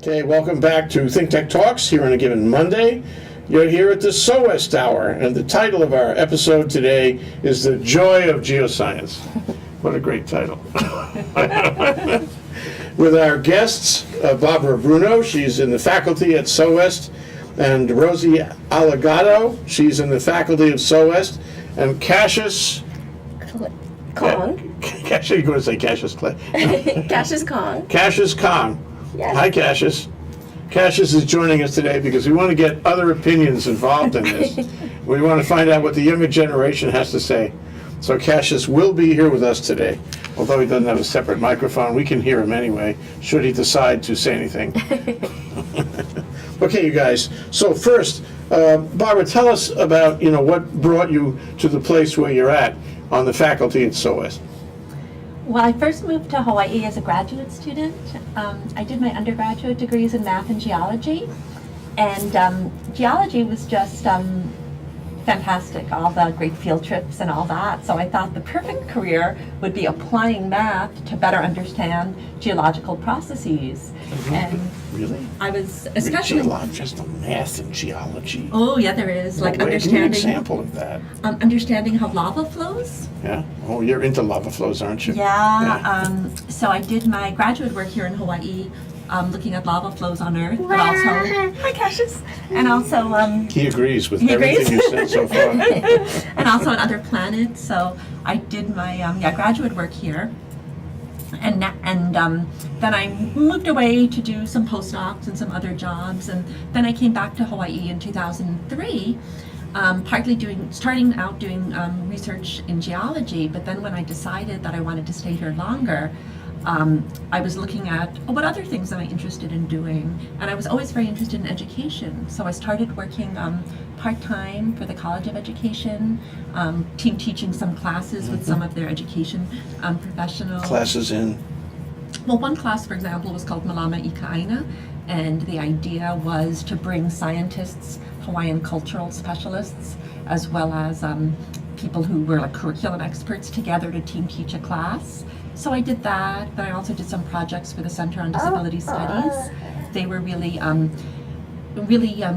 Okay, welcome back to ThinkTech Talks here on a given Monday. You're here at the SOEST Hour, and the title of our episode today is The Joy of GeoScience. What a great title. With our guests, Barbara Bruno, she's in the faculty at SOEST, and Rosie Alegado, she's in the faculty of SOEST, and Cassius Kong. Cassius, you're going to say Cassius Clay. Cassius Kong. Cassius Kong. Yes. Hi, Cassius. Cassius is joining us today because we want to get other opinions involved in this. We want to find out what the younger generation has to say. So Cassius will be here with us today. Although he doesn't have a separate microphone, we can hear him anyway, should he decide to say anything. Okay, you guys. So first, Barbara, tell us about, what brought you to the place where you're at on the faculty at SOEST. Well, I first moved to Hawaii as a graduate student. I did my undergraduate degrees in math and geology, and geology was just fantastic, all the great field trips and all that. So I thought the perfect career would be applying math to better understand geological processes. And Really? I was especially... Just math and geology. Oh, yeah, there is. Like Give me an understanding... example of that. Understanding how lava flows. Yeah? Oh, you're into lava flows, aren't you? Yeah, so I did my graduate work here in Hawaii, looking at lava flows on Earth, but also, hi Cassius, and also, He agrees with He everything agrees? you said so far. and also on other planets. So I did my graduate work here, and then I moved away to do some postdocs and some other jobs, and then I came back to Hawaii in 2003. Starting out doing research in geology, but then when I decided that I wanted to stay here longer, I was looking at what other things am I interested in doing, and I was always very interested in education. So I started working part-time for the College of Education, team teaching some classes with some of their education professionals. Classes in? Well, one class, for example, was called Malama Ikaina, and the idea was to bring scientists, Hawaiian cultural specialists, as well as people who were like curriculum experts together to team teach a class. So I did that, but I also did some projects for the Center on Disability Studies. They were really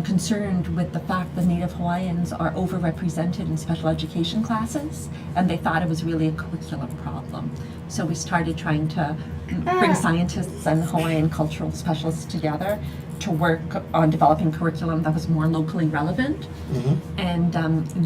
concerned with the fact that Native Hawaiians are overrepresented in special education classes, and they thought it was really a curriculum problem. So we started trying to bring scientists and Hawaiian cultural specialists together to work on developing curriculum that was more locally relevant. Mm-hmm. And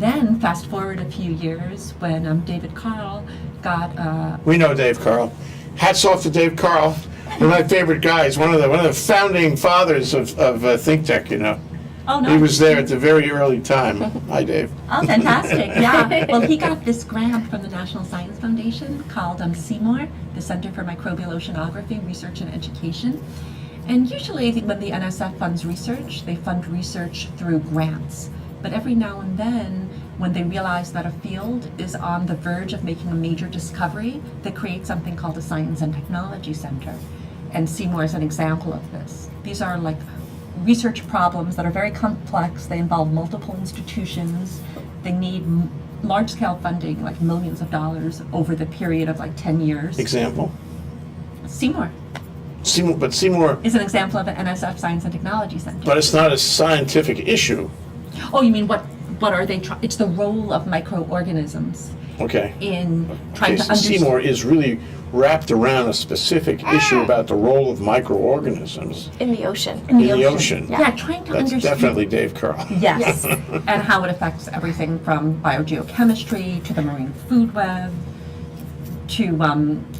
then fast forward a few years when David Carl got... We know Dave Carl. Hats off to Dave Carl. One of my favorite guys, one of the founding fathers of ThinkTech, Oh, no. He was there at the very early time. Hi, Dave. Oh, fantastic. Yeah. Well, he got this grant from the National Science Foundation called Seymour, the Center for Microbial Oceanography, Research and Education. And usually when the NSF funds research, they fund research through grants. But every now and then, when they realize that a field is on the verge of making a major discovery, they create something called a Science and Technology Center. And Seymour is an example of this. These are like research problems that are very complex. They involve multiple institutions. They need large-scale funding, like millions of dollars over the period of like 10 years. Example? Seymour. But Seymour is an example of an NSF Science and Technology Center. But it's not a scientific issue. Oh, you mean what are they trying? It's the role of microorganisms. Okay. In trying to So understand. Seymour is really wrapped around a specific issue about the role of microorganisms In the ocean. in the ocean. Yeah, trying to That's understand. definitely Dave Carl. Yes, and how it affects everything from biogeochemistry to the marine food web to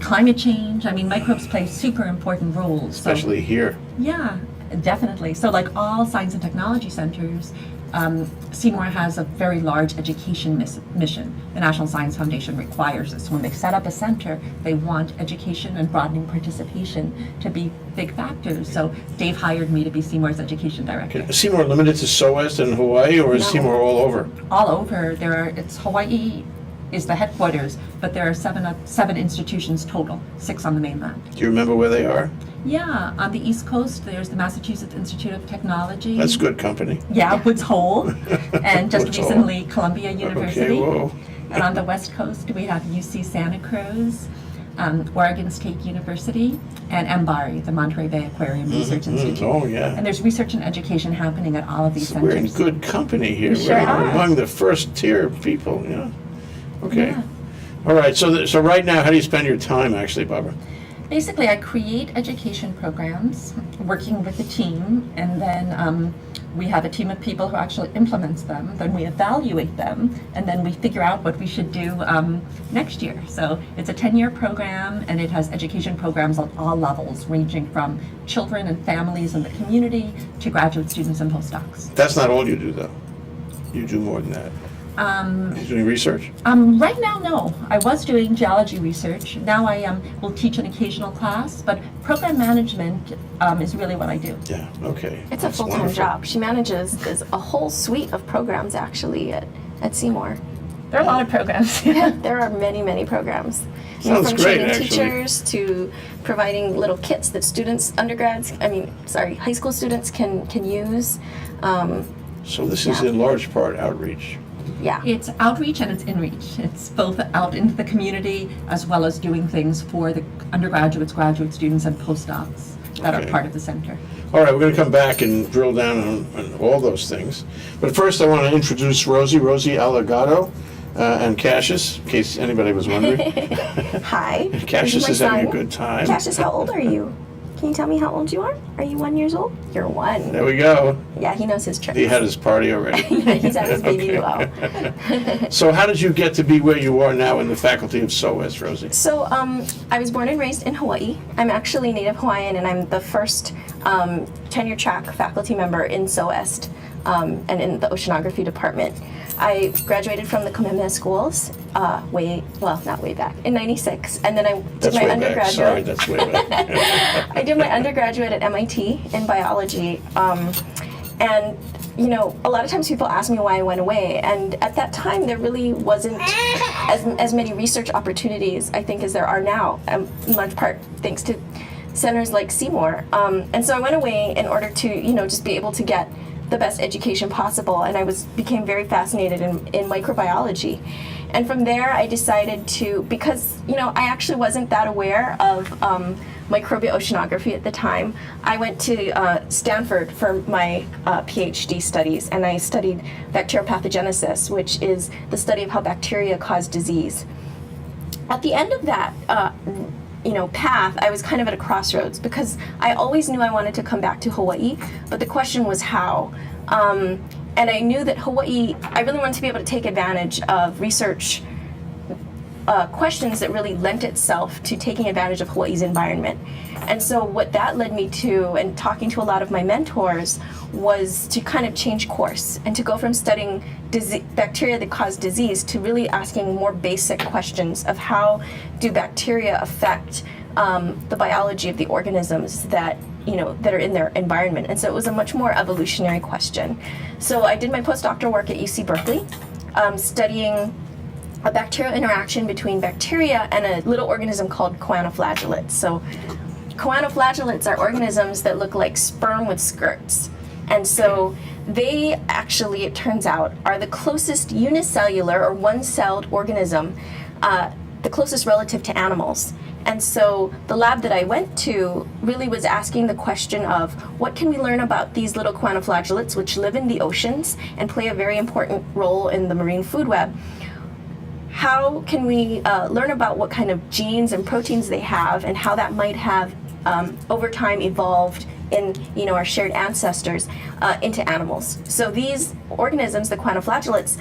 climate change. I mean, microbes play super important roles. Especially here. Yeah, definitely. So like all science and technology centers, Seymour has a very large education mission. The National Science Foundation requires this. When they set up a center, they want education and broadening participation to be big factors. So Dave hired me to be Seymour's education director. Is Seymour limited to SOEST and Hawaii, or is No. Seymour all over? All over. It's Hawaii is the headquarters, but there are seven institutions total, 6 on the mainland. Do you remember where they are? Yeah, on the East Coast, there's the Massachusetts Institute of Technology. That's good company. Yeah, Woods Hole, and just Woods Hole. recently Columbia University. Okay, whoa. And on the West Coast, we have UC Santa Cruz, Oregon State University, and MBARI, the Monterey Bay Aquarium Research Institute. Oh, yeah. And there's research and education happening at all of these So we're in centers. good company here. We sure We're are. among the first tier of people, yeah. Okay. Yeah. All right, so right now, how do you spend your time, actually, Barbara? Basically, I create education programs working with a team, and then we have a team of people who actually implements them. Then we evaluate them, and then we figure out what we should do next year. So it's a 10-year program, and it has education programs on all levels, ranging from children and families in the community to graduate students and postdocs. That's not all you do, though. You do more than that. You're doing research? Right now, no. I was doing geology research. Now I will teach an occasional class, but program management is really what I do. Yeah, okay. It's a That's full-time wonderful. job. She manages a whole suite of programs actually at Seymour. There are a lot of programs. Yeah, there are many, many programs. Sounds From great, training actually. teachers to providing little kits that high school students can use. So this is Yeah. in large part outreach. Yeah. It's outreach and it's inreach. It's both out into the community as well as doing things for the undergraduates, graduate students, and postdocs that Okay. are part of the center. All right, we're going to come back and drill down on all those things. But first, I want to introduce Rosie Alegado, and Cassius, in case anybody was wondering. Hi. Cassius This is my having a son. good time. Cassius, how old are you? Can you tell me how old you are? Are you 1 year old? You're 1. There we go. Yeah, he knows his tricks. He had his party already. He's had his baby Okay. luau. So how did you get to be where you are now in the faculty of SOEST, Rosie? So, I was born and raised in Hawaii. I'm actually Native Hawaiian, and I'm the first tenure track faculty member in SOEST and in the oceanography department. I graduated from the Kamehameha schools not way back, in '96, and then I did That's my way undergraduate. back. Sorry, that's way back. I did my undergraduate at MIT in biology, and a lot of times people ask me why I went away, and at that time there really wasn't as many research opportunities, I think, as there are now, in large part thanks to centers like Seymour. And so I went away in order to, just be able to get the best education possible, and I became very fascinated in microbiology. And from there I decided to, because I actually wasn't that aware of microbial oceanography at the time, I went to Stanford for my PhD studies, and I studied bacteriopathogenesis, which is the study of how bacteria cause disease. At the end of that path, I was kind of at a crossroads, because I always knew I wanted to come back to Hawaii, but the question was how. And I knew that Hawaii, I really wanted to be able to take advantage of research questions that really lent itself to taking advantage of Hawaii's environment. And so what that led me to, and talking to a lot of my mentors, was to kind of change course and to go from studying bacteria that cause disease to really asking more basic questions of how do bacteria affect the biology of the organisms that are in their environment. And so it was a much more evolutionary question. So I did my postdoctoral work at UC Berkeley, studying a bacterial interaction between bacteria and a little organism called choanoflagellates. So choanoflagellates are organisms that look like sperm with skirts. And so they actually, it turns out, are the closest unicellular or one-celled organism, the closest relative to animals. And so the lab that I went to really was asking the question of, what can we learn about these little choanoflagellates, which live in the oceans and play a very important role in the marine food web? How can we learn about what kind of genes and proteins they have, and how that might have over time evolved in our shared ancestors into animals? So these organisms, the choanoflagellates,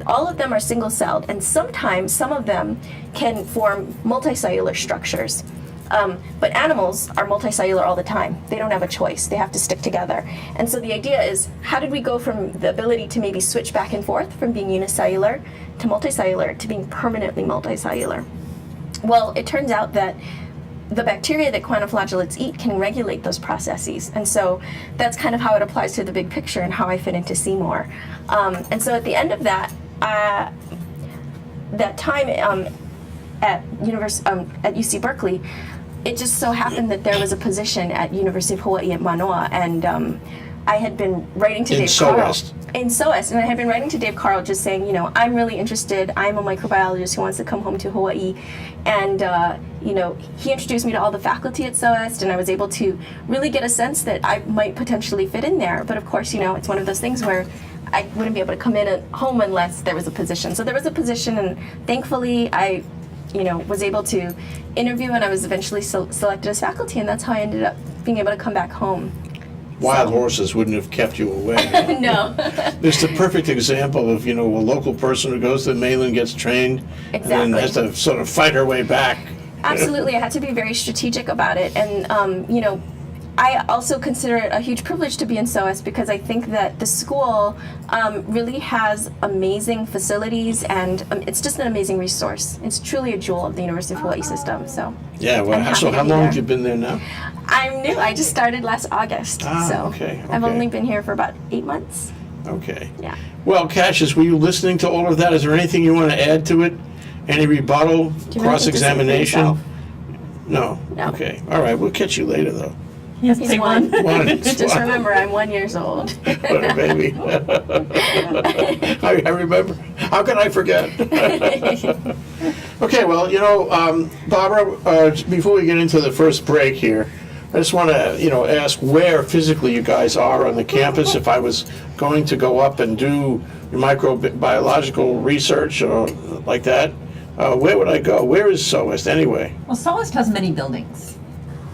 all of them are single-celled, and sometimes some of them can form multicellular structures. But animals are multicellular all the time. They don't have a choice. They have to stick together. And so the idea is, how did we go from the ability to maybe switch back and forth from being unicellular to multicellular to being permanently multicellular? Well, it turns out that the bacteria that choanoflagellates eat can regulate those processes. And so that's kind of how it applies to the big picture and how I fit into Seymour. And so at the end of that time at UC Berkeley, it just so happened that there was a position at University of Hawaii at Manoa, and I had been writing to In Dave Carl. SOEST. In SOEST. And I had been writing to Dave Carl just saying, I'm really interested. I'm a microbiologist who wants to come home to Hawaii. And, he introduced me to all the faculty at SOEST, and I was able to really get a sense that I might potentially fit in there. But of course, it's one of those things where I wouldn't be able to come in at home unless there was a position. So there was a position, and thankfully I was able to interview, and I was eventually selected as faculty, and that's how I ended up being able to come back home. Wild horses wouldn't have kept you away. No. It's the perfect example of, a local person who goes to the mainland, gets trained, and then Exactly. has to sort of fight her way back. Absolutely, I had to be very strategic about it, and I also consider it a huge privilege to be in SOEST because I think that the school really has amazing facilities, and it's just an amazing resource. It's truly a jewel of the University of Hawaii system. So Yeah, well, I'm so happy to how be long there. have you been there now? I'm new. I just started last August, so okay. I've only been here for about 8 months. Okay. Yeah. Well, Cassius, were you listening to all of that? Is there anything you want to add to it? Any rebuttal, Do you really think to say for cross-examination? yourself? No? No. Okay. All right, we'll catch you later, though. Yes, He's say one. One. Just remember, I'm 1 year old. What a baby. I remember. How can I forget? Okay, well, Barbara, before we get into the first break here, I just want to, ask where physically you guys are on the campus. If I was going to go up and do microbiological research or like that, where would I go? Where is SOEST anyway? Well, SOEST has many buildings.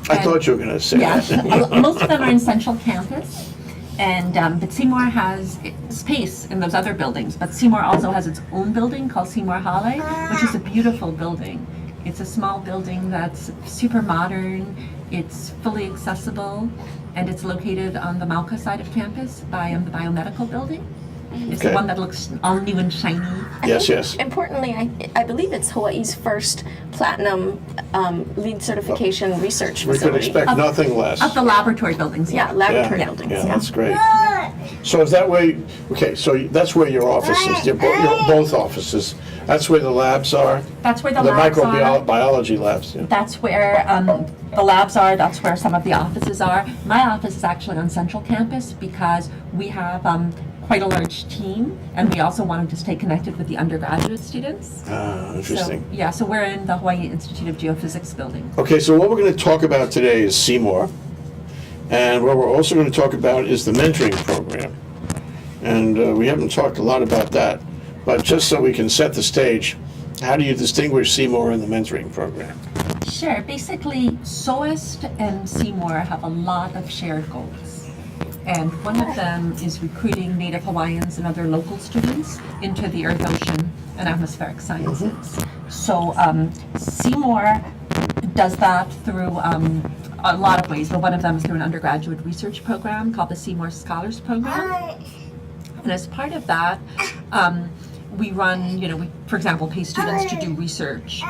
I thought you were going to say Yeah, that. most of them are in Central Campus, and but Seymour has space in those other buildings. But Seymour also has its own building called Seymour Hale, which is a beautiful building. It's a small building that's super modern. It's fully accessible, and it's located on the Mauka side of campus by the biomedical building. It's Okay. the one that looks all new and shiny. Yes, yes. Importantly, I believe it's Hawaii's first platinum LEED certification research We could facility. expect nothing less. Of the laboratory buildings, Yeah, laboratory Yeah, buildings. yeah, that's great. So is that way, okay, so that's where your office is, your both offices. That's where the labs are? That's where the The labs are. microbiology labs, yeah. That's where the labs are. That's where some of the offices are. My office is actually on Central Campus because we have quite a large team, and we also wanted to stay connected with the undergraduate students. Ah, interesting. So we're in the Hawaii Institute of Geophysics building. Okay, so what we're going to talk about today is Seymour. And what we're also going to talk about is the mentoring program. And we haven't talked a lot about that. But just so we can set the stage, how do you distinguish Seymour and the mentoring program? Sure. Basically, SOEST and Seymour have a lot of shared goals. And one of them is recruiting Native Hawaiians and other local students into the earth, ocean, and atmospheric sciences. So Seymour does that through a lot of ways, but one of them is through an undergraduate research program called the Theseymour Scholars program. And as part of that, we run, we, for example, pay students to do research.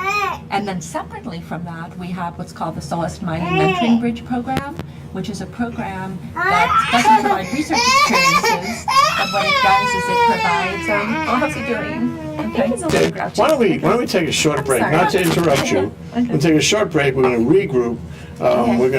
And then separately from that, we have what's called the SOEST Maile Mentoring Bridge Program, which is a program that doesn't provide research experiences, but what it does is it provides, How's he doing? okay. He's a little Okay, grouchy. why don't we take a short break? sorry. Not to interrupt you. We'll take a short break. We're going to regroup. We're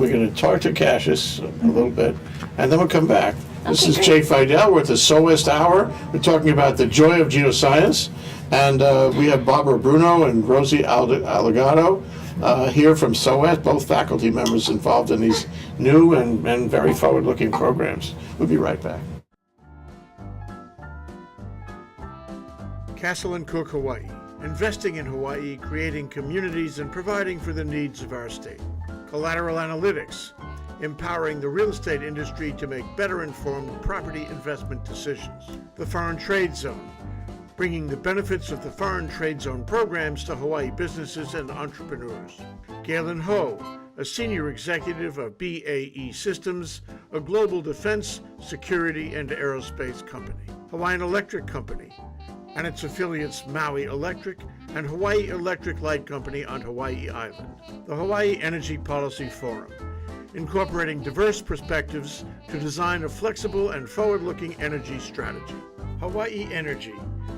going to talk to Cassius a little bit, and then we'll come back. This Okay, is great. Jay Fidel. We're at the SOEST Hour. We're talking about the Joy of GeoScience, and we have Barbara Bruno and Rosie Alegado here from SOEST, both faculty members involved in these new and very forward-looking programs. We'll be right back. Castle and Cook, Hawaii. Investing in Hawaii, creating communities, and providing for the needs of our state. Collateral Analytics. Empowering the real estate industry to make better informed property investment decisions. The Foreign Trade Zone, bringing the benefits of the Foreign Trade Zone programs to Hawaii businesses and entrepreneurs. Galen Ho, a senior executive of BAE Systems, a global defense, security, and aerospace company. Hawaiian Electric Company and its affiliates Maui Electric and Hawaii Electric Light Company on Hawaii Island. The Hawaii Energy Policy Forum, incorporating diverse perspectives to design a flexible and forward-looking energy strategy. Hawaii Energy,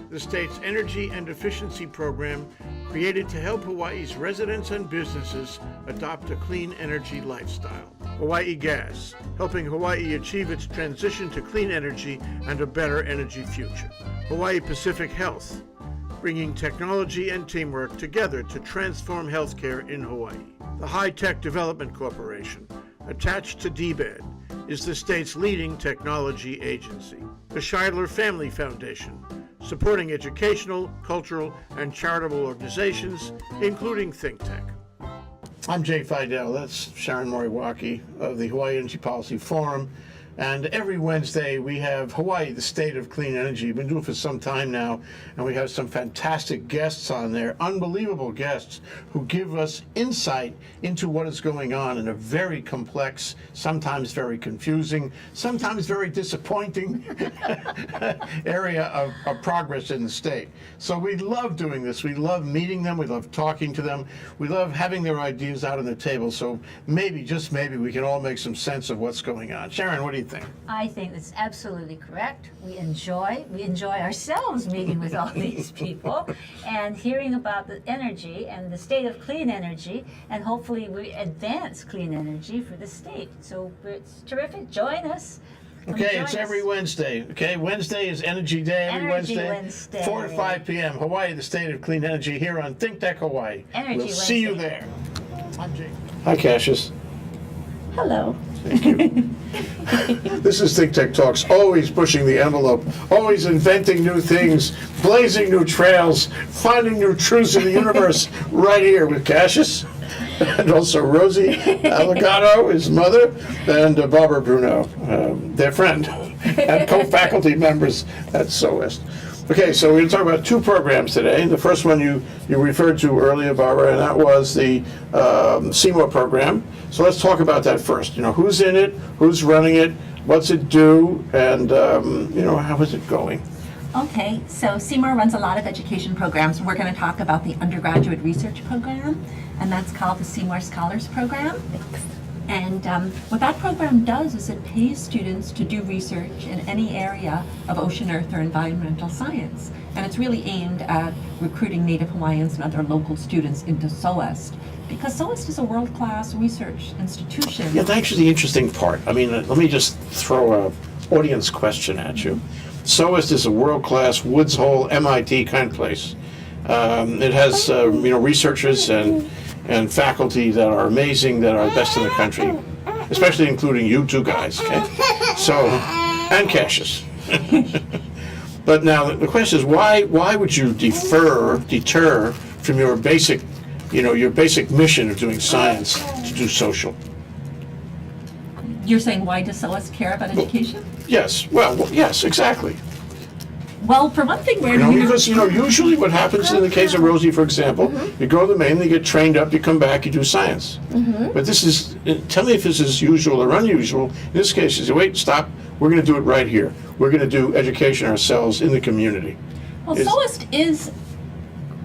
the state's energy and efficiency program created to help Hawaii's residents and businesses adopt a clean energy lifestyle. Hawaii Gas, helping Hawaii achieve its transition to clean energy and a better energy future. Hawaii Pacific Health, bringing technology and teamwork together to transform healthcare in Hawaii. The High Tech Development Corporation, attached to DBED, is the state's leading technology agency. The Scheidler Family Foundation, supporting educational, cultural, and charitable organizations, including ThinkTech. I'm Jay Fidel, that's Sharon Moriwaki of the Hawaii Energy Policy Forum. And every Wednesday we have Hawaii, the state of clean energy. We've been doing it for some time now, and we have some fantastic guests on there, unbelievable guests who give us insight into what is going on in a very complex, sometimes very confusing, sometimes very disappointing area of progress in the state. So we love doing this. We love meeting them. We love talking to them. We love having their ideas out on the table. So maybe, just maybe, we can all make some sense of what's going on. Sharon, what do you think? I think that's absolutely correct. We enjoy ourselves meeting with all these people and hearing about the energy and the state of clean energy, and hopefully we advance clean energy for the state. So it's terrific. Join us. Okay, it's every Wednesday. Okay, Wednesday is Energy Day. Every Wednesday, 4 to 5 p.m. Hawaii, the state of clean energy, here on ThinkTech Hawaii. We'll see you there. I'm Jake. Hi, Cassius. Hello. Thank you. This is ThinkTech Talks, always pushing the envelope, always inventing new things, blazing new trails, finding new truths in the universe, right here with Cassius, and also Rosie Alegado, his mother, and Barbara Bruno, their friend, and co-faculty members at SOEST. Okay, so we're going to talk about two programs today. The first one you referred to earlier, Barbara, and that was the Seymour program. So let's talk about that first. You know, who's in it, who's running it, what's it do, and how is it going? Okay, so Seymour runs a lot of education programs. We're going to talk about the undergraduate research program, and that's called the Theseymour Scholars program. And what that program does is it pays students to do research in any area of ocean, earth, or environmental science. And it's really aimed at recruiting Native Hawaiians and other local students into SOEST, because SOEST is a world-class research institution. Yeah, that's actually the interesting part. I mean, let me just throw an audience question at you. SOEST is a world-class Woods Hole, MIT kind of place. It has researchers and faculty that are amazing, that are the best in the country, especially including you two guys, okay? So, and Cassius. But now the question is, why would you deter from your basic mission of doing science to do social? You're saying, why does SOEST care about education? Yes, well, yes, exactly. Well, for one thing, we're because usually what happens in the case of Rosie, for example, you go to the Maine, you get trained up, you come back, you do science. But this is, tell me if this is usual or unusual. In this case, you say, wait, stop, we're going to do it right here. We're going to do education ourselves in the community. Well, SOEST is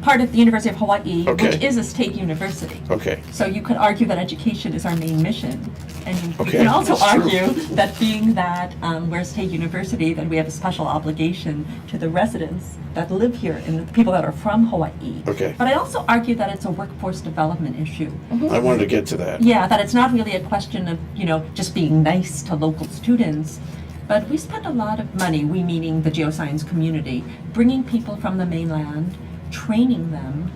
part of the University of Hawaii, Okay. which is a state university. Okay. So you could argue that education is our main mission. And you Okay, can also that's true. argue that being that we're a state university, that we have a special obligation to the residents that live here and the people that are from Hawaii. Okay. But I also argue that it's a workforce development issue. I wanted to get to that. Yeah, that it's not really a question of, just being nice to local students. But we spend a lot of money, we meaning the Geo-Science community, bringing people from the mainland, training them.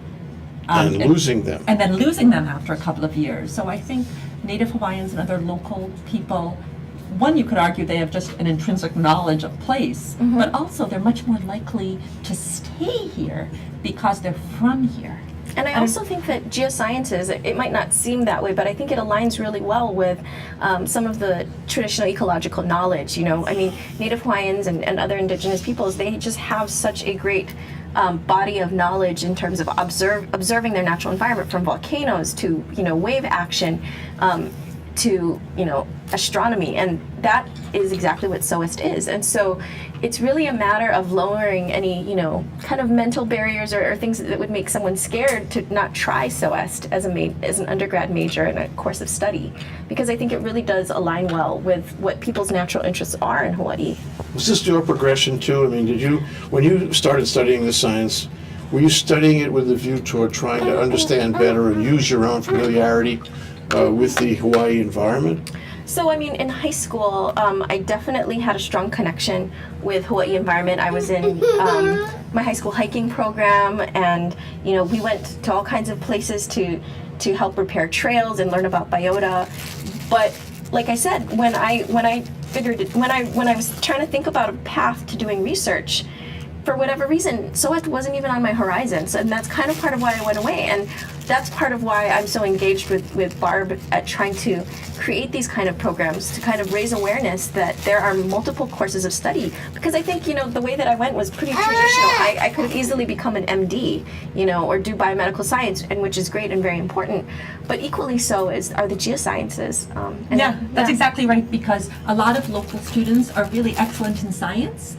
And losing them. And then losing them after a couple of years. So I think Native Hawaiians and other local people, one, you could argue they have just an intrinsic knowledge of place, but also they're much more likely to stay here because they're from here. And I also think that geosciences, it might not seem that way, but I think it aligns really well with some of the traditional ecological knowledge. Native Hawaiians and other indigenous peoples, they just have such a great body of knowledge in terms of observing their natural environment, from volcanoes to wave action to astronomy, and that is exactly what SOEST is. And so it's really a matter of lowering any kind of mental barriers or things that would make someone scared to not try SOEST as an undergrad major in a course of study, because I think it really does align well with what people's natural interests are in Hawaii. Was this your progression too? I mean, when you started studying the science, were you studying it with a view toward trying to understand better and use your own familiarity with the Hawaii environment? So, I mean, in high school, I definitely had a strong connection with Hawaii environment. I was in my high school hiking program, and we went to all kinds of places to help repair trails and learn about biota. But like I said, when I was trying to think about a path to doing research, for whatever reason, SOEST wasn't even on my horizon. So, and that's kind of part of why I went away. And that's part of why I'm so engaged with Barb at trying to create these kind of programs to kind of raise awareness that there are multiple courses of study. Because I think, the way that I went was pretty traditional. I could have easily become an MD, or do biomedical science, and which is great and very important. But equally so are the geosciences. That's exactly right, because a lot of local students are really excellent in science,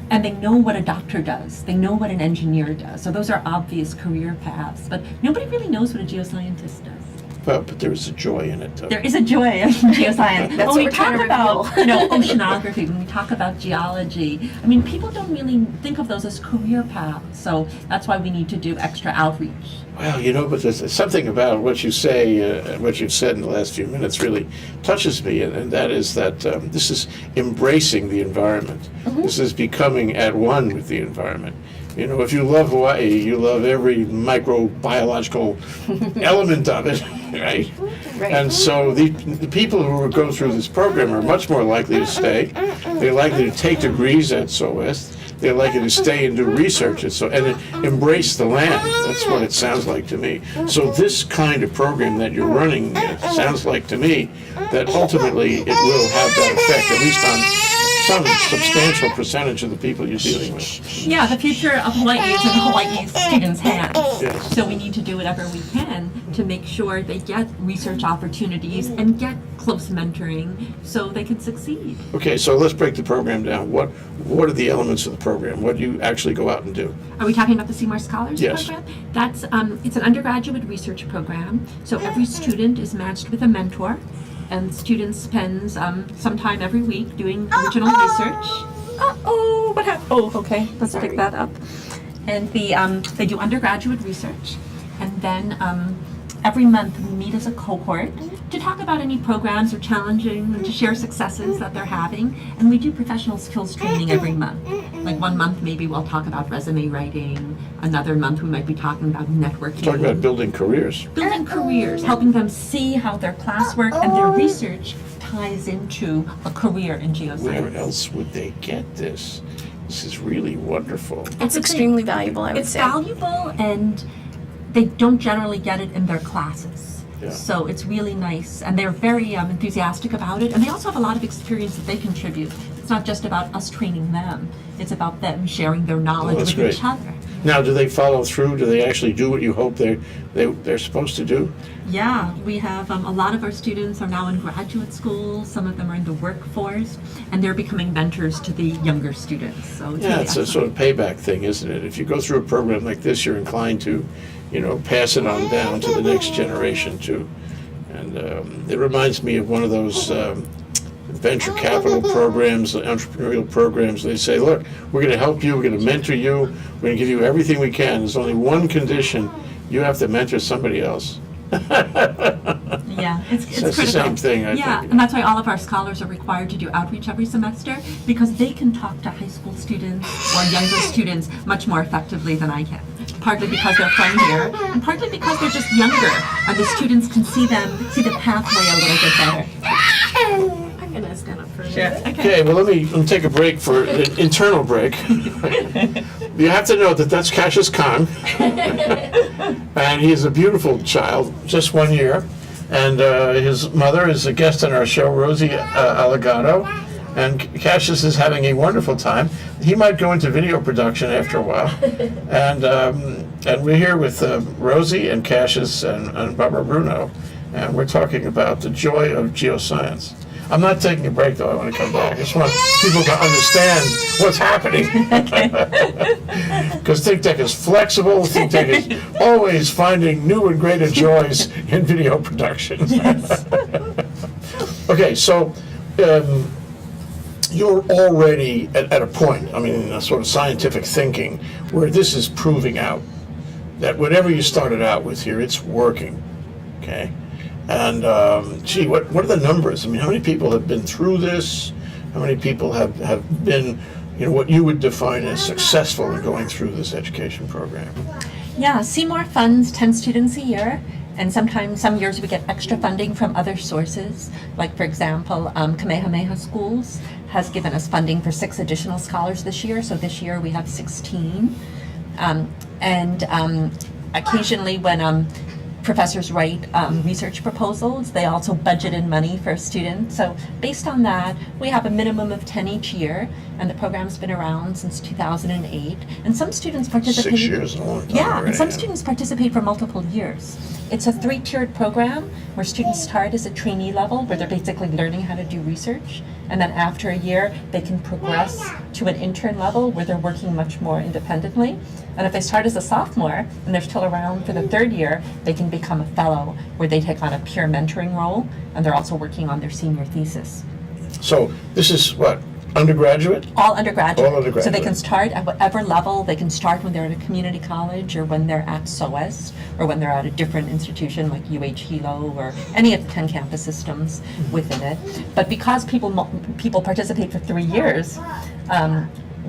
and they know what a doctor does. They know what an engineer does. So those are obvious career paths, but nobody really knows what a geoscientist does. Well, but there is a joy in it, though. There is a joy in geoscience. That's When we what we're trying talk to about, reveal. oceanography, when we talk about geology, I mean, people don't really think of those as career paths. So that's why we need to do extra outreach. Well, but there's something about what you say, what you've said in the last few minutes really touches me, and that is that this is embracing the environment. Mm-hmm. This is becoming at one with the environment. If you love Hawaii, you love every microbiological element of it, right? Right. And so the people who go through this program are much more likely to stay. They're likely to take degrees at SOEST. They're likely to stay and do research and embrace the land. That's what it sounds like to me. So this kind of program that you're running sounds like to me that ultimately it will have that effect, at least on some substantial percentage of the people you're dealing with. Yeah, the future of Hawaii is in Hawaii's students' hands. Yes. So we need to do whatever we can to make sure they get research opportunities and get close mentoring so they can succeed. Okay, so let's break the program down. What are the elements of the program? What do you actually go out and do? Are we talking about the Theseymour Scholars Yes. program? That's it's an undergraduate research program. So every student is matched with a mentor, and student spends some time every week doing original research. Uh-oh, what happened? Oh, okay, let's pick that up. And they do undergraduate research, and then every month we meet as a cohort to talk about any programs or challenging and to share successes that they're having. And we do professional skills training every month. Like 1 month maybe we'll talk about resume writing, another month we might be talking about networking. Talking about building careers. Building careers, helping them see how their classwork and their research ties into a career in geoscience. Where else would they get this? This is really wonderful. It's extremely valuable, I would It's say. valuable, and they don't generally get it in their classes. Yeah. So it's really nice, and they're very enthusiastic about it, and they also have a lot of experience that they contribute. It's not just about us training them, it's about them sharing their knowledge that's with each great. other. Now, do they follow through? Do they actually do what you hope they're supposed to do? Yeah, we have a lot of our students are now in graduate school, some of them are in the workforce, and they're becoming mentors to the younger students. So it's Yeah, really it's a excellent. sort of payback thing, isn't it? If you go through a program like this, you're inclined to, pass it on down to the next generation too. And it reminds me of one of those venture capital programs, entrepreneurial programs. They say, look, we're going to help you, we're going to mentor you, we're going to give you everything we can. There's only one condition: you have to mentor somebody else. Yeah, it's So it's critical. the same thing, I yeah, think. and that's why all of our scholars are required to do outreach every semester, because they can talk to high school students or younger students much more effectively than I can. Partly because they're from here, and partly because they're just younger, and the students can see the pathway a little bit better. I'm gonna stand up for a Sure. minute. Okay, well, let me take a break for an internal break. You have to know that that's Cassius Khan, and he's a beautiful child, just 1 year, and his mother is a guest on our show, Rosie Alegado, and Cassius is having a wonderful time. He might go into video production after a while, and we're here with Rosie and Cassius and Barbara Bruno, and we're talking about the joy of geoscience. I'm not taking a break, though. I want to come back. I just want people to understand what's happening. Because ThinkTech is flexible. ThinkTech is always finding new and greater joys in video production. Okay, so you're already at a point, in a sort of scientific thinking, where this is proving out that whatever you started out with here, it's working, okay? And gee, what are the numbers? I mean, how many people have been through this? How many people have been, what you would define as successful in going through this education program? Yeah, Seymour funds 10 students a year, and sometimes some years we get extra funding from other sources. Like, for example, Kamehameha Schools has given us funding for 6 additional scholars this year, so this year we have 16. Occasionally when professors write research proposals, they also budget in money for students. So based on that, we have a minimum of 10 each year, and the program's been around since 2008. And some students participate. 6 years, a long time Yeah, already, and some yeah. students participate for multiple years. It's a 3-tiered program where students start as a trainee level, where they're basically learning how to do research. And then after a year, they can progress to an intern level where they're working much more independently. And if they start as a sophomore and they're still around for the 3rd year, they can become a fellow where they take on a peer mentoring role, and they're also working on their senior thesis. So this is what, undergraduate? All undergraduate. All undergraduate. So they can start at whatever level. They can start when they're at a community college, or when they're at SOEST, or when they're at a different institution like UH-Hilo or any of the 10 campus systems within it. But because people participate for 3 years,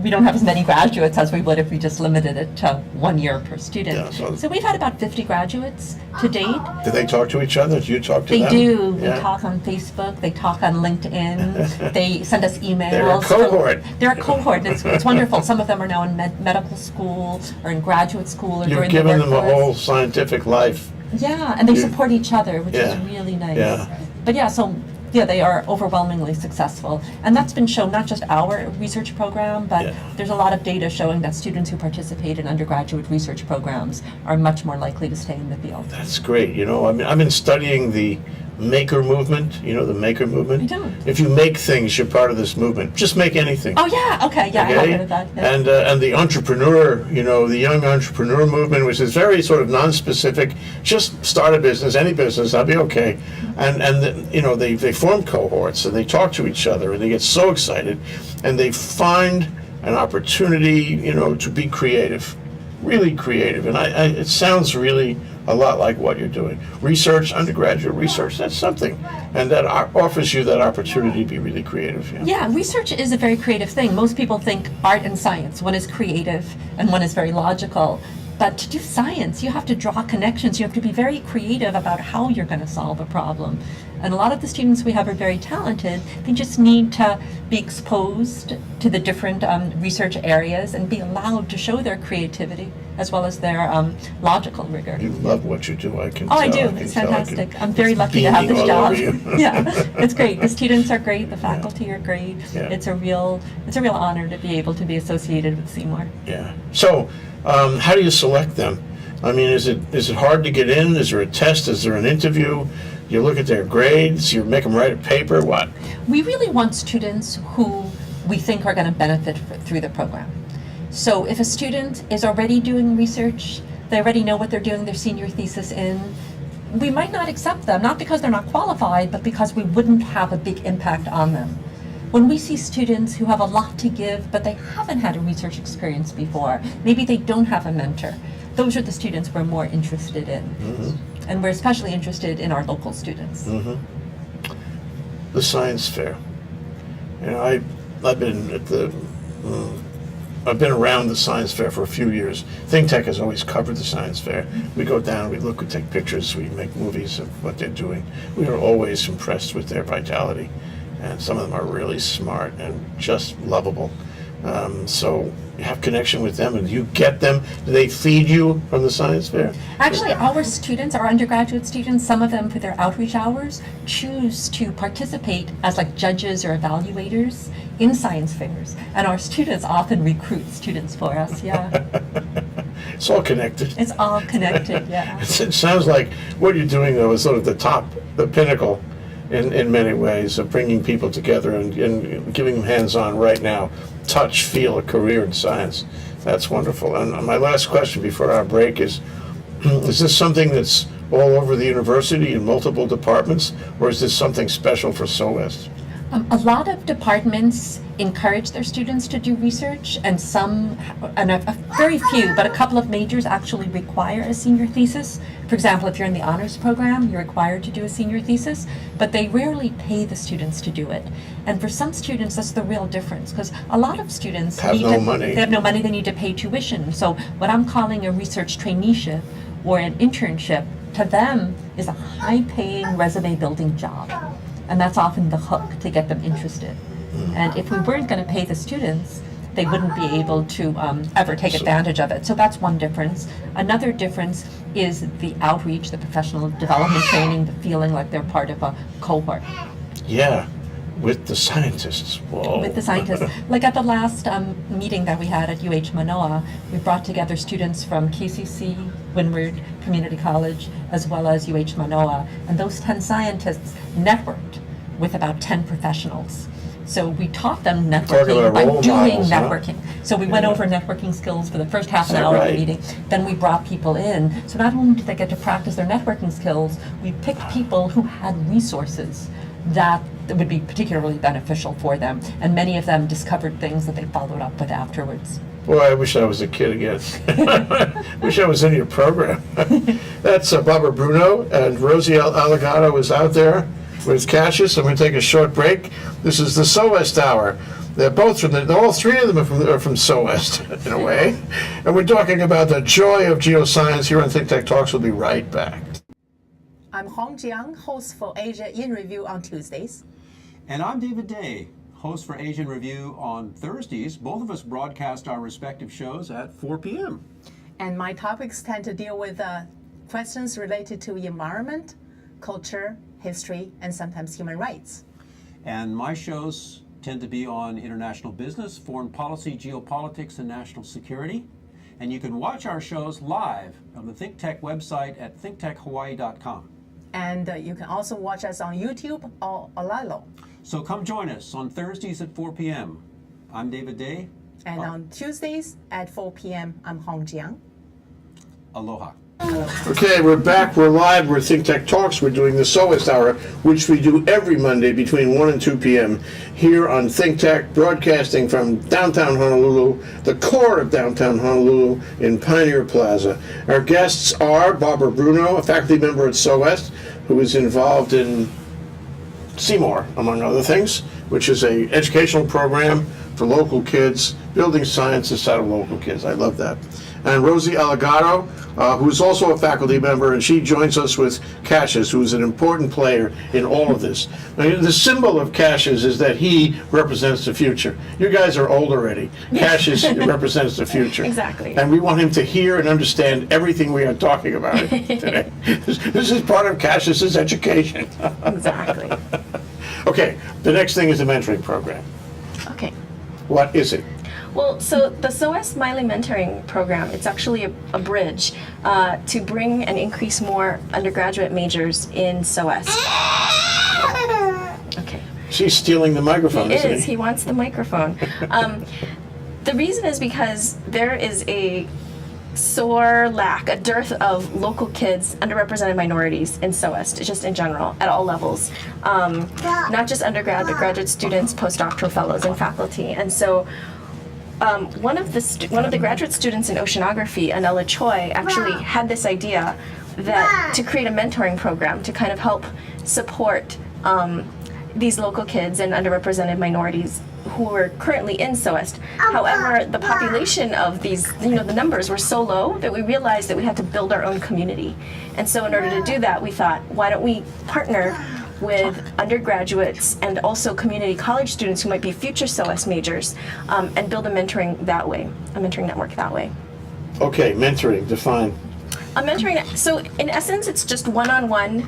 we don't have as many graduates as we would if we just limited it to 1 year per student. Yeah, so we've had about 50 graduates to date. Do they talk to each other? Do you talk to They them? do. Yeah. They talk on Facebook. They talk on LinkedIn. They send us emails. They're a cohort. They're a cohort. It's wonderful. Some of them are now in medical school or in graduate school or You've during the given them a workforce. whole scientific life. Yeah, and they You- support each other, which Yeah. is really nice. Yeah. But yeah, so yeah, they are overwhelmingly successful. And that's been shown, not just our research program, but Yeah. there's a lot of data showing that students who participate in undergraduate research programs are much more likely to stay in the field. That's great. I mean, I've been studying the maker movement. You know the maker movement? I don't. If you make things, you're part of this movement. Just make anything. Oh yeah, okay, yeah, I have heard of that. Yeah. And the entrepreneur, the young entrepreneur movement, which is very sort of non-specific. Just start a business, any business, that'll be okay. They form cohorts and they talk to each other and they get so excited, and they find an opportunity, to be creative, really creative. And it sounds really a lot like what you're doing. Research, undergraduate research, that's something. And that offers you that opportunity to be really creative. Yeah, research is a very creative thing. Most people think art and science, one is creative and one is very logical. But to do science, you have to draw connections. You have to be very creative about how you're going to solve a problem. And a lot of the students we have are very talented. They just need to be exposed to the different research areas and be allowed to show their creativity as well as their logical rigor. You love what you do, I can Oh, tell. I do. can It's tell. fantastic. I'm very lucky to have beaming this all job. over you. Yeah, it's great. The students are great. The faculty are great. Yeah. It's a real honor to be able to be associated with Seymour. Yeah. So, how do you select them? I mean, is it hard to get in? Is there a test? Is there an interview? You look at their grades. You make them write a paper. What? We really want students who we think are going to benefit through the program. So if a student is already doing research, they already know what they're doing their senior thesis in, we might not accept them, not because they're not qualified, but because we wouldn't have a big impact on them. When we see students who have a lot to give, but they haven't had a research experience before, maybe they don't have a mentor, those are the students we're more interested in. Mm-hmm. And we're especially interested in our local students. Mm-hmm. The science fair. I've been at I've been around the science fair for a few years. ThinkTech has always covered the science fair. We go down, we look, we take pictures, we make movies of what they're doing. We are always impressed with their vitality. And some of them are really smart and just lovable. So you have connection with them and you get them. Do they feed you from the science fair? Actually, our students, our undergraduate students, some of them for their outreach hours, choose to participate as like judges or evaluators in science fairs. And our students often recruit students for us, yeah. It's all connected. It's all connected, yeah. It sounds like what you're doing, though, is sort of the pinnacle in many ways of bringing people together and giving them hands-on right now, touch, feel a career in science. That's wonderful. And my last question before our break is this something that's all over the university in multiple departments, or is this something special for SOEST? A lot of departments encourage their students to do research, and some, and a very few, but a couple of majors actually require a senior thesis. For example, if you're in the honors program, you're required to do a senior thesis, but they rarely pay the students to do it. And for some students, that's the real difference, because a lot of students Have no money. They have no money, they need to pay tuition. So what I'm calling a research traineeship or an internship, to them is a high-paying resume-building job. And that's often the hook to get them interested. And if we weren't going to pay the students, they wouldn't be able to ever take advantage of it. So that's one difference. Another difference is the outreach, the professional development training, the feeling like they're part of a cohort. Yeah, with the scientists. Whoa. With the scientists. Like at the last meeting that we had at UH-Mānoa, we brought together students from KCC, Windward Community College, as well as UH-Mānoa, and those 10 scientists networked with about 10 professionals. So we taught them networking by doing networking. So we went over networking skills for the first half an hour of the meeting. Then we brought people in. So not only did they get to practice their networking skills, we picked people who had resources that would be particularly beneficial for them. And many of them discovered things that they followed up with afterwards. Boy, I wish I was a kid again. Wish I was in your program. That's Barbara Bruno, and Rosie Alegado is out there with Cassius. I'm going to take a short break. This is the SOEST Hour. They're both from all three of them are from SOEST, in a way. And we're talking about the joy of geoscience here on ThinkTech Talks. We'll be right back. I'm Hong Jiang, host for Asia in Review on Tuesdays. And I'm David Day, host for Asian Review on Thursdays. Both of us broadcast our respective shows at 4 p.m. And my topics tend to deal with questions related to environment, culture, history, and sometimes human rights. And my shows tend to be on international business, foreign policy, geopolitics, and national security. And you can watch our shows live on the ThinkTech website at thinktechhawaii.com. And you can also watch us on YouTube or Olalo. So come join us on Thursdays at 4 p.m. I'm David Day. And on Tuesdays at 4 p.m., I'm Hong Jiang. Aloha. Okay, we're back. We're live. We're ThinkTech Talks. We're doing the SOEST Hour, which we do every Monday between 1 and 2 p.m. here on ThinkTech, broadcasting from downtown Honolulu, the core of downtown Honolulu in Pioneer Plaza. Our guests are Barbara Bruno, a faculty member at SOEST, who is involved in Seymour, among other things, which is an educational program for local kids, building science inside of local kids. I love that. And Rosie Alegado, who's also a faculty member, and she joins us with Cassius, who's an important player in all of this. Now, the symbol of Cassius is that he represents the future. You guys are old already. Cassius represents the future. Exactly. And we want him to hear and understand everything we are talking about today. This is part of Cassius's education. Exactly. Okay, the next thing is the mentoring program. Okay. What is it? Well, so the SOEST Maile Mentoring Program, it's actually a bridge to bring and increase more undergraduate majors in SOEST. Okay. She's stealing the microphone, He isn't is. He wants the microphone. The reason is because there is a sore lack, a dearth of local kids, underrepresented minorities in SOEST, just in general, at all levels. Not just undergrad, but graduate students, postdoctoral fellows, and faculty. And so one of the graduate students in oceanography, Anela Choi, actually had this idea that to create a mentoring program to kind of help support these local kids and underrepresented minorities who are currently in SOEST. However, the population of these, the numbers were so low that we realized that we had to build our own community. And so in order to do that, we thought, why don't we partner with undergraduates and also community college students who might be future SOEST majors and build a mentoring network that way. Okay, mentoring, define. A mentoring, so in essence, it's just one-on-one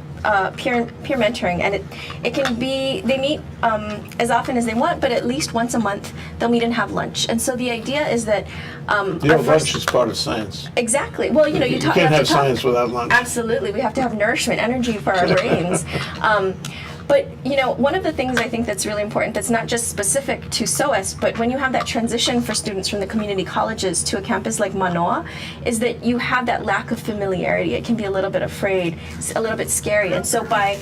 peer mentoring, and it can be, they meet as often as they want, but at least once a month they'll meet and have lunch. And so the idea is that Lunch is part of science. Exactly. Well, you can't have science without lunch. Absolutely, we have to have nourishment, energy for our brains. But one of the things I think that's really important, that's not just specific to SOEST, but when you have that transition for students from the community colleges to a campus like Manoa, is that you have that lack of familiarity. It can be a little bit afraid, a little bit scary, and so by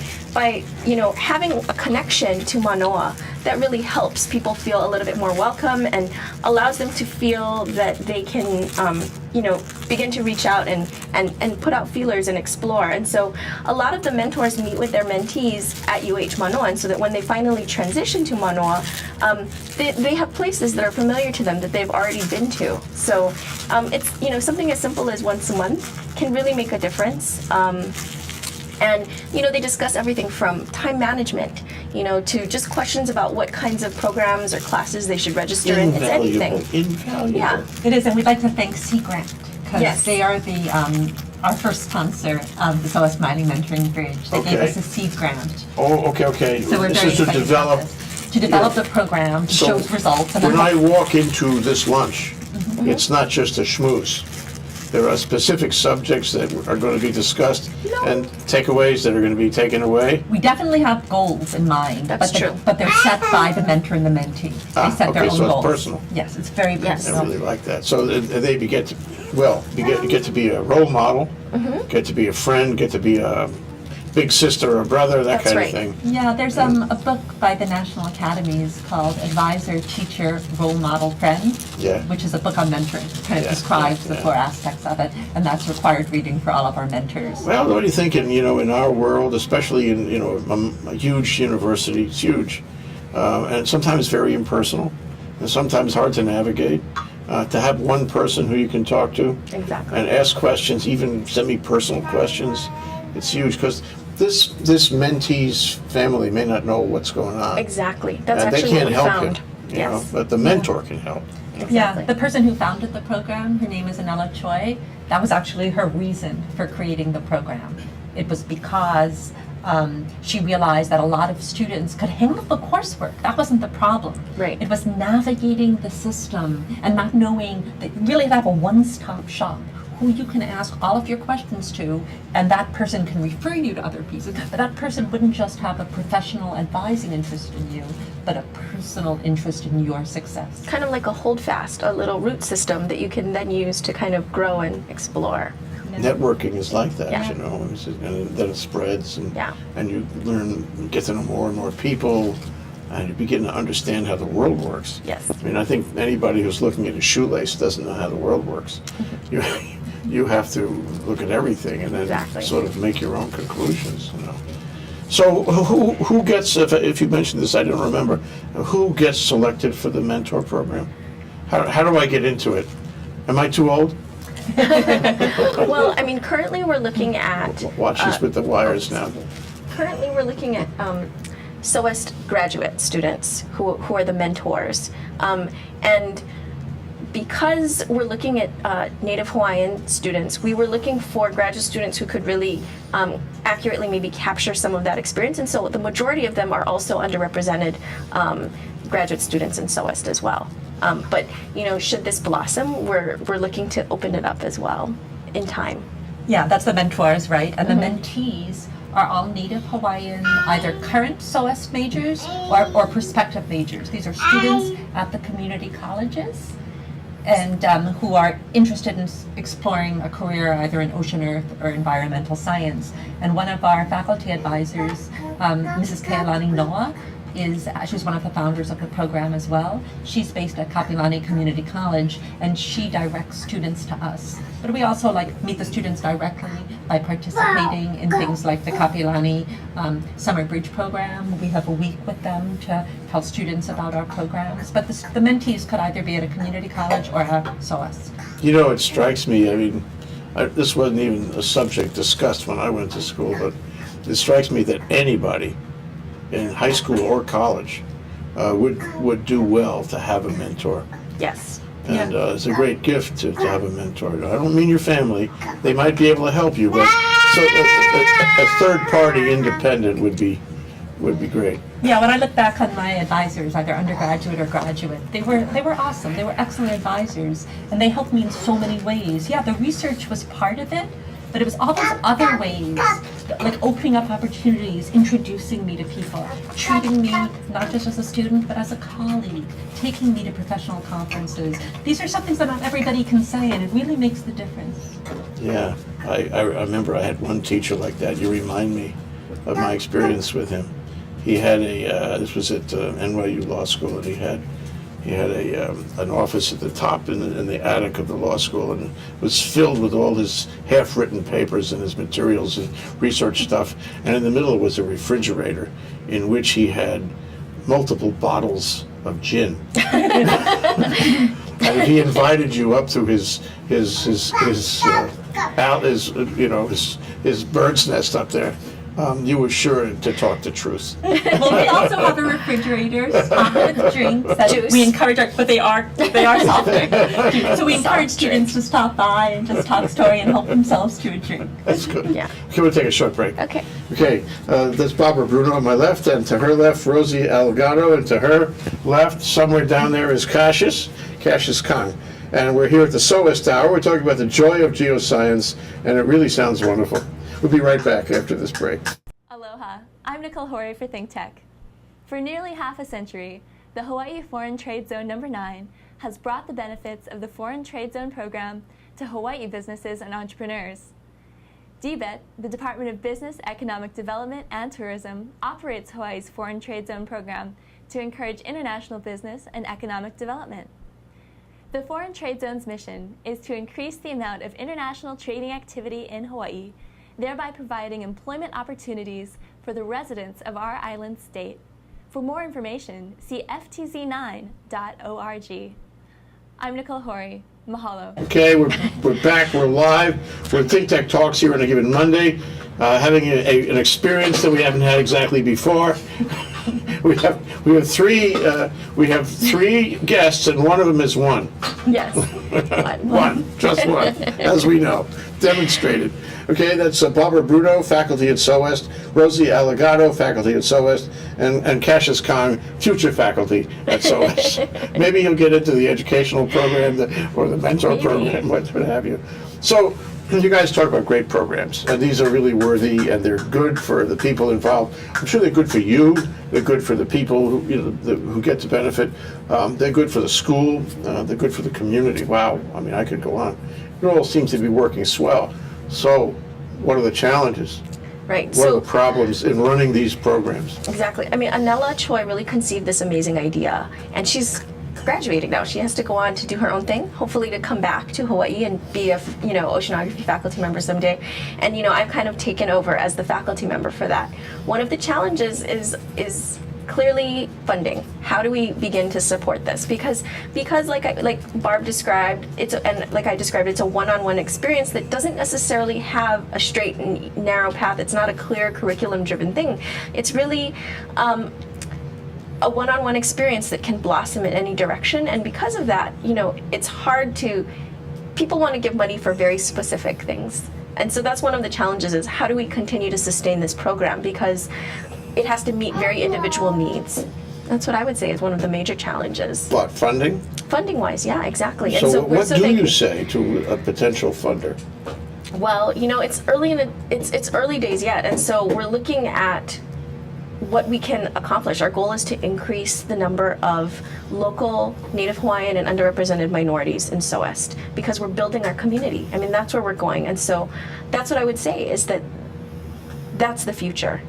having a connection to Manoa, that really helps people feel a little bit more welcome and allows them to feel that they can begin to reach out and put out feelers and explore. And so a lot of the mentors meet with their mentees at UH-Mānoa, and so that when they finally transition to Manoa, they have places that are familiar to them that they've already been to. So it's something as simple as once a month can really make a difference. And they discuss everything from time management, to just questions about what kinds of programs or classes they should register in. It's anything. Invaluable. Yeah. It is, and we'd like to thank Sea Grant, because Yes. they are the our first sponsor of the SOEST Maile Mentoring Bridge. They gave Okay. us a seed grant. Oh, okay. So we're This very is to excited develop. about this. To develop the program, So shows results. And when I then walk into this lunch, it's not just a schmooze. There are specific subjects that are going to be discussed and takeaways that are going to be taken away. we definitely have goals in mind. That's true. But they're set by the mentor and the mentee. They set their Okay, own so it's goals. personal. Yes, it's very Yes. I personal. really like that. So they get to be a role model, get to be a friend, get to be a big sister or brother, that That's kind right. of thing. Yeah, there's a book by the National Academies called Advisor, Teacher, Role Model, Friend, Yeah. which is a book on mentoring. It kind of Yeah, describes the yeah. 4 aspects of it, and that's required reading for all of our mentors. Well, what do you think in our world, especially in a huge university, it's huge, and sometimes very impersonal, and sometimes hard to navigate. To have one person who you can talk to Exactly. and ask questions, even semi-personal questions, it's huge because this mentee's family may not know what's going on. Exactly. That's And they actually what can't we help found. it, but the mentor can help. Exactly. Yeah, the person who founded the program, her name is Anela Choi, that was actually her reason for creating the program. It was because she realized that a lot of students could handle the coursework. That wasn't the problem. Right. It was navigating the system and not knowing that you really have a one-stop shop who you can ask all of your questions to, and that person can refer you to other pieces. But that person wouldn't just have a professional advising interest in you, but a personal interest in your success. Kind of like a holdfast, a little root system that you can then use to kind of grow and explore. Networking is like that, Yeah. and then it spreads, Yeah. and you get to know more and more people, and you begin to understand how the world works. Yes. I mean, I think anybody who's looking at a shoelace doesn't know how the world works. You have to look at everything and then Exactly. sort of make your own conclusions. So who gets? If you mentioned this, I don't remember. Who gets selected for the mentor program? How do I get into it? Am I too old? Well, I mean, currently we're looking at Watch this with the wires now. currently we're looking at SOEST graduate students who are the mentors, and because we're looking at Native Hawaiian students, we were looking for graduate students who could really accurately maybe capture some of that experience, and so the majority of them are also underrepresented graduate students in SOEST as well. But should this blossom, we're looking to open it up as well in time. Yeah, that's the mentors, right? And the mentees are all Native Hawaiian, either current SOEST majors or prospective majors. These are students at the community colleges and who are interested in exploring a career either in ocean earth or environmental science. And one of our faculty advisors, Mrs. Kealani Noah, she's one of the founders of the program as well. She's based at Kapilani Community College, and she directs students to us. But we also meet the students directly by participating in things like the Kapilani Summer Bridge Program. We have a week with them to tell students about our programs. But the mentees could either be at a community college or at SOEST. It strikes me, I mean, this wasn't even a subject discussed when I went to school, but it strikes me that anybody in high school or college would do well to have a mentor. Yes. And it's a great gift to have a mentor. I don't mean your family. They might be able to help you, but a third party independent would be great. Yeah, when I look back on my advisors, either undergraduate or graduate, they were awesome. They were excellent advisors, and they helped me in so many ways. Yeah, the research was part of it, but it was all those other ways like opening up opportunities, introducing me to people, treating me not just as a student, but as a colleague, taking me to professional conferences. These are some things that not everybody can say, and it really makes the difference. Yeah, I remember I had one teacher like that. You remind me of my experience with him. He had this was at NYU Law School, and he had an office at the top in the attic of the law school, and it was filled with all his half-written papers and his materials and research stuff. And in the middle was a refrigerator in which he had multiple bottles of gin. And he invited you up to his bird's nest up there. You were sure to talk the truth. Well, we also have a refrigerator stocked with drinks that Juice. we encourage, but they are softer. So we encourage students to stop by and just talk story and help themselves to a drink. That's good. Yeah. Okay, we'll take a short break. Okay. Okay, that's Barbara Bruno on my left, and to her left, Rosie Alegado, and to her left, somewhere down there, is Cassius Kang. And we're here at the SOEST Hour. We're talking about the joy of geoscience, and it really sounds wonderful. We'll be right back after this break. Aloha, I'm Nicole Horry for ThinkTech. For nearly half a century, the Hawaii Foreign Trade Zone No. 9 has brought the benefits of the Foreign Trade Zone program to Hawaii businesses and entrepreneurs. DBET, the Department of Business, Economic Development, and Tourism, operates Hawaii's Foreign Trade Zone program to encourage international business and economic development. The Foreign Trade Zone's mission is to increase the amount of international trading activity in Hawaii, thereby providing employment opportunities for the residents of our island state. For more information, see ftz9.org. I'm Nicole Horry. Mahalo. Okay, we're back, we're live. We're ThinkTech Talks here on a given Monday, having an experience that we haven't had exactly before. We have three guests, and one of them is one. Yes. One, just one, as we know, demonstrated. Okay, that's Barbara Bruno, faculty at SOEST, Rosie Alegado, faculty at SOEST, and Cassius Kang, future faculty at SOEST. Maybe he'll get into the educational program or the mentor program, what have you. So, you guys talk about great programs, and these are really worthy, and they're good for the people involved. I'm sure they're good for you. They're good for the people who get to benefit. They're good for the school. They're good for the community. Wow, I mean, I could go on. It all seems to be working swell. So, what are the challenges? Right. What are the problems in running these programs? Exactly. I mean, Anela Choi really conceived this amazing idea, and she's graduating now. She has to go on to do her own thing, hopefully to come back to Hawaii and be a oceanography faculty member someday. And I've kind of taken over as the faculty member for that. One of the challenges is clearly funding. How do we begin to support this? Because like Barb described, it's a one-on-one experience that doesn't necessarily have a straight and narrow path. It's not a clear curriculum-driven thing. It's really a one-on-one experience that can blossom in any direction. And because of that, it's hard to. People want to give money for very specific things. And so that's one of the challenges, is how do we continue to sustain this program? Because it has to meet very individual needs. That's what I would say is one of the major challenges. What, funding? Funding-wise, yeah, exactly. So, what do you say to a potential funder? Well, it's it's early days yet, and so we're looking at what we can accomplish. Our goal is to increase the number of local Native Hawaiian and underrepresented minorities in SOEST, because we're building our community. I mean, that's where we're going, and so that's what I would say, is that's the future.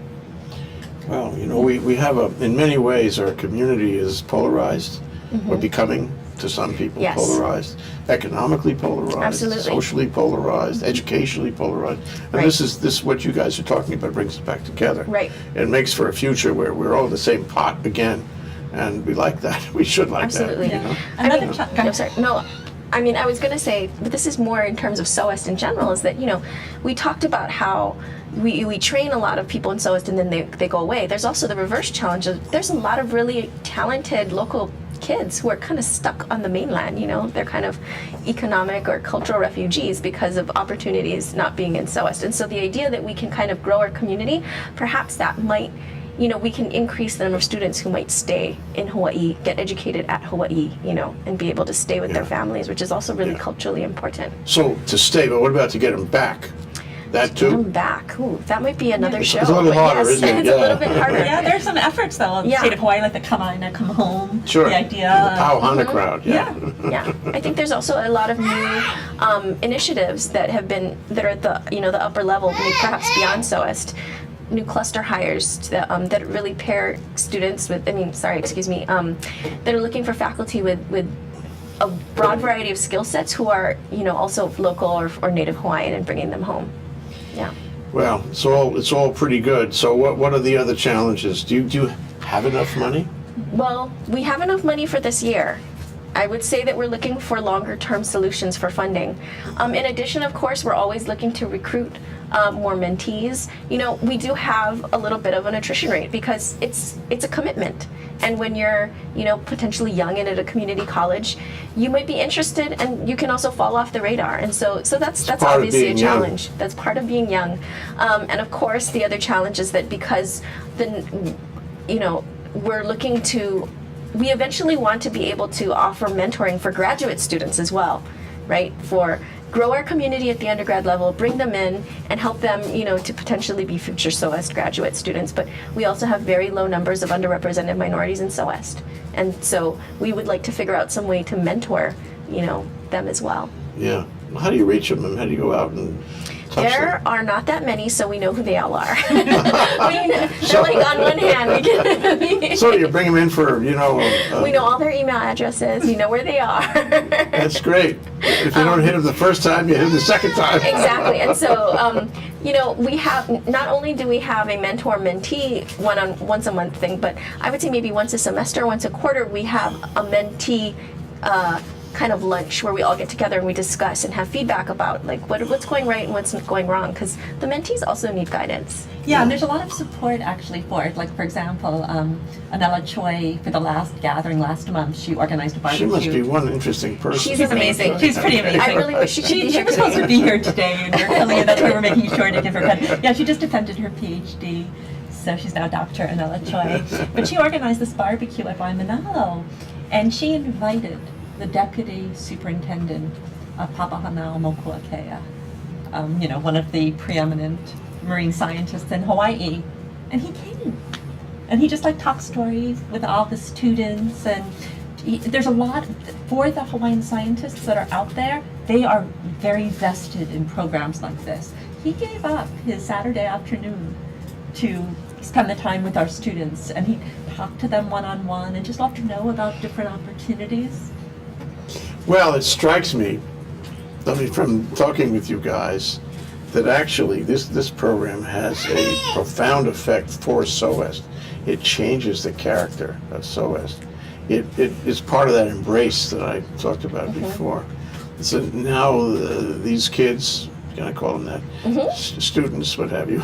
Well, we have in many ways, our community is polarized, or becoming, to some people, Yes. polarized, economically polarized, Absolutely. socially polarized, educationally polarized. And Right. this what you guys are talking about brings us back together. Right. It makes for a future where we're all in the same pot again, and we like that. We should like Absolutely. that. Another I'm sorry. No, I mean, I was going to say, but this is more in terms of SOEST in general, is that, we talked about how we train a lot of people in SOEST and then they go away. There's also the reverse challenge of there's a lot of really talented local kids who are kind of stuck on the mainland, they're kind of economic or cultural refugees because of opportunities not being in SOEST. And so the idea that we can kind of grow our community, perhaps that might, we can increase the number of students who might stay in Hawaii, get educated at Hawaii, and be able to stay with their families, which is also really culturally important. So to stay, but what about to get them back? That Get 'em too? back. Ooh, that might be another show. It's a little but harder, yes, isn't it? It's Yeah. a little bit harder. Yeah, there's some efforts though of the Yeah. state of Hawaii, like the come on and come home. Sure. The idea. The Pauhana crowd, yeah. Yeah, I think there's also a lot of new initiatives that are at the the upper level, maybe perhaps beyond SOEST. New cluster hires that really pair students with. That are looking for faculty with a broad variety of skill sets who are also local or Native Hawaiian and bringing them home. Yeah. Well, it's all pretty good. So what are the other challenges? Do you have enough money? Well, we have enough money for this year. I would say that we're looking for longer term solutions for funding. In addition, of course, we're always looking to recruit more mentees. We do have a little bit of an attrition rate because it's a commitment. And when you're, potentially young and at a community college, you might be interested and you can also fall off the radar. And so that's part of obviously a being young. challenge. That's part of being young. And of course, the other challenge is that because we eventually want to be able to offer mentoring for graduate students as well, right? Grow our community at the undergrad level, bring them in, and help them, to potentially be future SOEST graduate students. But we also have very low numbers of underrepresented minorities in SOEST, and so we would like to figure out some way to mentor, them as well. Yeah. Well, how do you reach them and how do you go out and touch There them? are not that many, so we know who they all are. They're like on one hand, we can. So you bring them in for, We know all their email addresses. We know where they are. That's great. If you don't hit them the first time, you hit them the second time. Exactly, and so we have not only do we have a mentor-mentee once a month thing, but I would say maybe once a semester, once a quarter, we have a mentee kind of lunch where we all get together and we discuss and have feedback about like what's going right and what's going wrong, because the mentees also need guidance. Yeah, and there's a lot of support actually for it. Like, for example, Anela Choi, for the last gathering last month, she organized a She barbecue. must be one interesting person. She's amazing. She's pretty amazing. I really wish she could be She here was supposed to today. be here today, and we're telling you that's why we're making sure to give her credit. Yeah, she just defended her PhD, so she's now Dr. Anela Choi. But she organized this barbecue at Waimanalo, and she invited the deputy superintendent of Papahanao Mokuakea, one of the preeminent marine scientists in Hawaii, and he came. And he just talked stories with all the students, and there's a lot for the Hawaiian scientists that are out there. They are very vested in programs like this. He gave up his Saturday afternoon to spend the time with our students, and he talked to them one-on-one and just let them know about different opportunities. Well, it strikes me, from talking with you guys, that actually this program has a profound effect for SOEST. It changes the character of SOEST. It is part of that embrace that I talked about before. So now these kids, can I call them that? Students, what have you,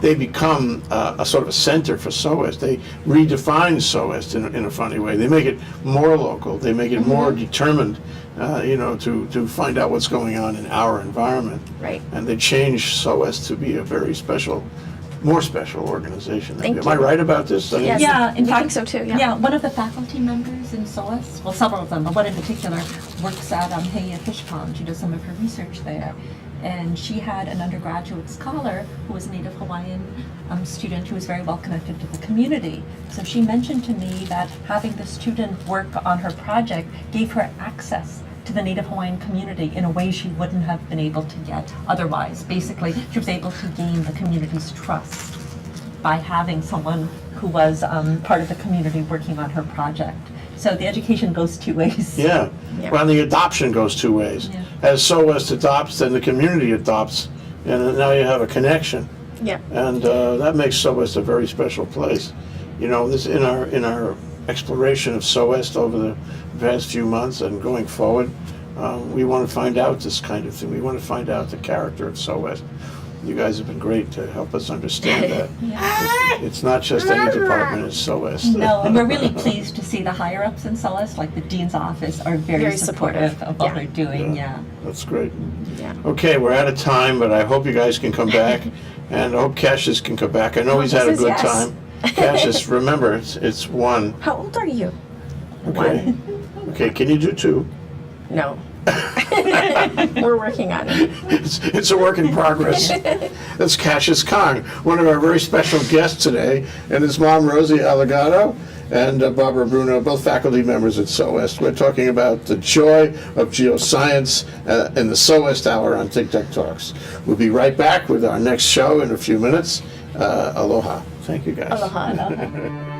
they become a sort of a center for SOEST. They redefine SOEST in a funny way. They make it more local. They make it more determined, to find out what's going on in our environment. Right. And they change SOEST to be a very special, more special organization. Thank Am I you. right about this? I mean, Yes. Yeah, in We fact, think so too, yeah. Yeah, one of the faculty members in SOEST, well, several of them, but one in particular, works at Heia Fish Pond. She does some of her research there. And she had an undergraduate scholar who was a Native Hawaiian student who was very well connected to the community. So she mentioned to me that having the student work on her project gave her access to the Native Hawaiian community in a way she wouldn't have been able to get otherwise. Basically, she was able to gain the community's trust by having someone who was part of the community working on her project. So the education goes two ways. Yeah. Yeah. Well, the adoption goes two ways. Yeah. As SOEST adopts, then the community adopts, and now you have a connection. Yeah. And that makes SOEST a very special place. This in our exploration of SOEST over the past few months and going forward, we want to find out this kind of thing. We want to find out the character of SOEST. You guys have been great to help us understand that. It's not just any department, it's SOEST. No, and we're really pleased to see the higher-ups in SOEST, like the dean's office, are very supportive of what Yeah. we're doing, yeah. That's great. Yeah. Okay, we're out of time, but I hope you guys can come back, and I hope Cassius can come back. I know he's had a This is good yes. time. Cassius, remember, it's one. How old are you? Okay. Okay, can you do two? No. We're working on it. It's a work in progress. That's Cassius Kong, one of our very special guests today, and his mom, Rosie Alegado, and Barbara Bruno, both faculty members at SOEST. We're talking about the joy of geoscience in the SOEST Hour on ThinkTech Talks. We'll be right back with our next show in a few minutes. Aloha. Thank you, guys. Aloha.